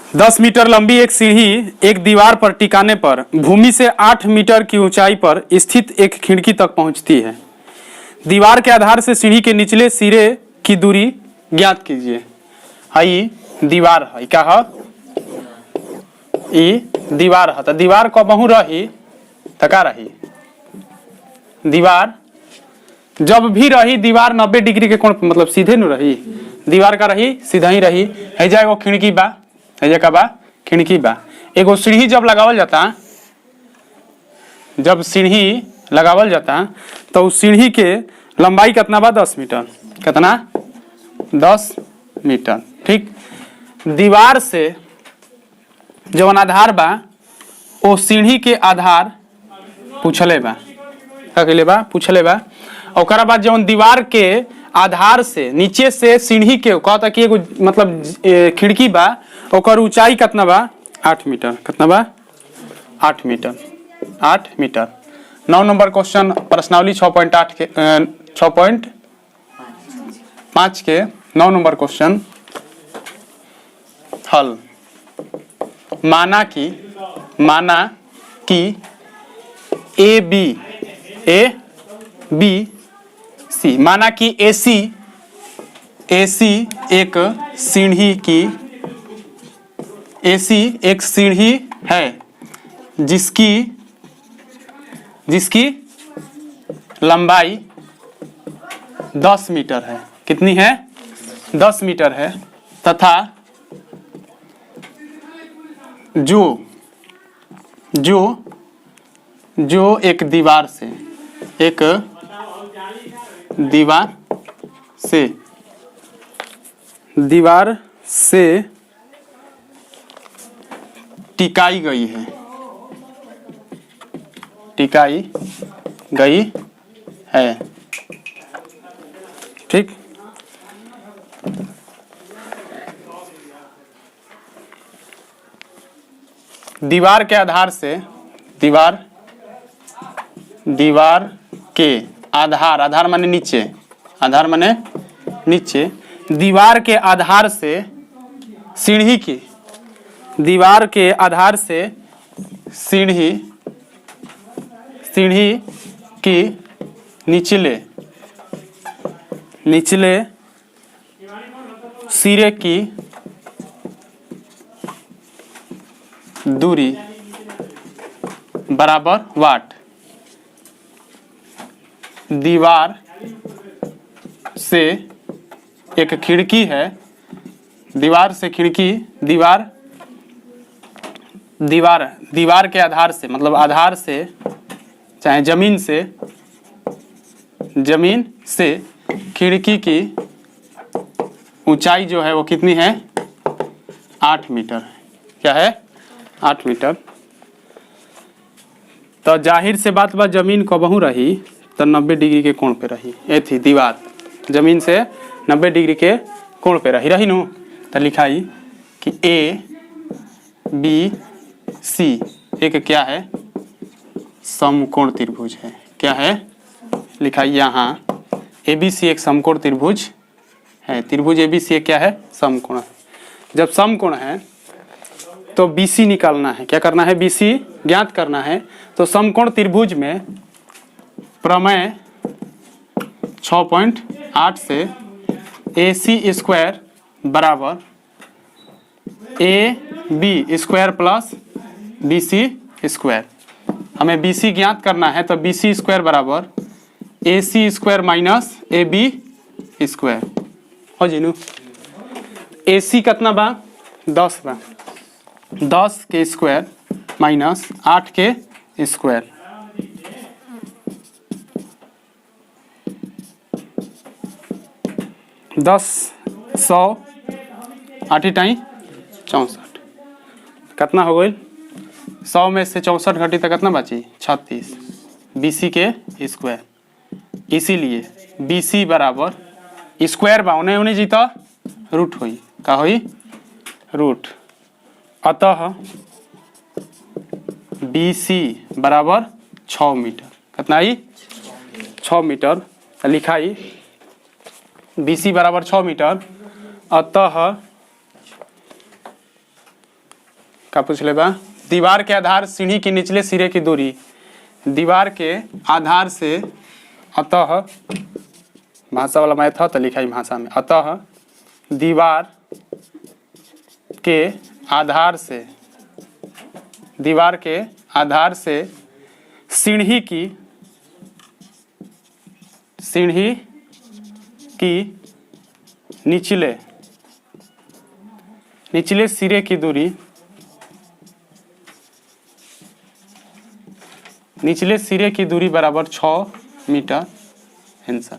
10 metre लंबी एक सीढ़ी एक दीवार पर टिकाने पर भूमि से 8 मीटर की ऊंचाई पर स्थित एक खिड़की तक पहुंचती है। दीवार के आधार से सीढ़ी के निचले सिरे की दूरी ज्ञात कीजिए। हई दीवार है क्या है? ई दीवार है। तो दीवार कबहू रही तो का रही? दीवार जब भी रही दीवार 90 डिग्री के कोण मतलब सीधे न रही। दीवार का रही सीधा ही रही। हैजा एगो खिड़की बा, हैजा का बा खिड़की बा। एगो सीढ़ी जब लगावल जाता, जब सीढ़ी लगावल जाता तो उस सीढ़ी के लंबाई कितना बा? 10 मीटर। कितना? 10 मीटर। ठीक। दीवार से जवन आधार बा वो सीढ़ी के आधार पूछले बा, कहले बा पूछले बा। और बाद जवन दीवार के आधार से नीचे से सीढ़ी के कहता कि एगो मतलब खिड़की बा, ओकर ऊंचाई कितना बा? 8 मीटर। कितना बा? 8 मीटर। 8 मीटर। 9 नंबर क्वेश्चन प्रश्नावली 6.8 के 6.5 के 9 नंबर क्वेश्चन हल। माना कि ए बी सी, माना कि एसी एक सीढ़ी है जिसकी लंबाई 10 मीटर है। कितनी है? 10 मीटर है। तथा जो एक दीवार से टिकाई गई है। ठीक। दीवार के आधार से दीवार के आधार माने नीचे, आधार माने नीचे। दीवार के आधार से सीढ़ी की, दीवार के आधार से सीढ़ी की निचले सिरे की दूरी बराबर वाट। दीवार से एक खिड़की है, दीवार से खिड़की, दीवार के आधार से मतलब आधार से चाहे जमीन से खिड़की की ऊंचाई जो है वो कितनी है? 8 मीटर। क्या है? 8 मीटर। तो जाहिर से बात जमीन कबहू रही तो 90 डिग्री के कोण पे रही। ये थी दीवार जमीन से 90 डिग्री के कोण पे रही नु। तो लिखाई कि ए बी सी एक क्या है? समकोण त्रिभुज है। क्या है? लिखाई यहाँ ABC एक समकोण त्रिभुज है। त्रिभुज ABC एक क्या है? समकोण। जब समकोण है तो BC निकालना है। क्या करना है? BC ज्ञात करना है। तो समकोण त्रिभुज में प्रमेय 6.8 से AC स्क्वायर बराबर AB square plus BC square. हमें BC ज्ञात करना है तो BC स्क्वायर बराबर AC square minus AB square हो जी नु। AC कितना बा? 10 बा। 10 के स्क्वायर माइनस 8 के स्क्वायर। दस 100 8 टाई 64 कितना हो गई? 100 में से 64 घटी तो कितना बची? 36। BC के स्क्वायर। इसीलिए BC बराबर स्क्वायर बा उन्हें जीता रूट हुई। का हुई? रूट। अतः BC बराबर 6 मीटर। कितना आई? 6 मीटर। लिखाई BC बराबर 6 मीटर। अतः का पूछ ले बा, दीवार के आधार सीढ़ी के निचले सिरे की दूरी, दीवार के आधार से, अतः भाषा वाला मैथ है तो लिखा ही भाषा में, अतः दीवार के आधार से, दीवार के आधार से सीढ़ी की निचले सिरे की दूरी, निचले सिरे की दूरी बराबर 6 मीटर। आंसर।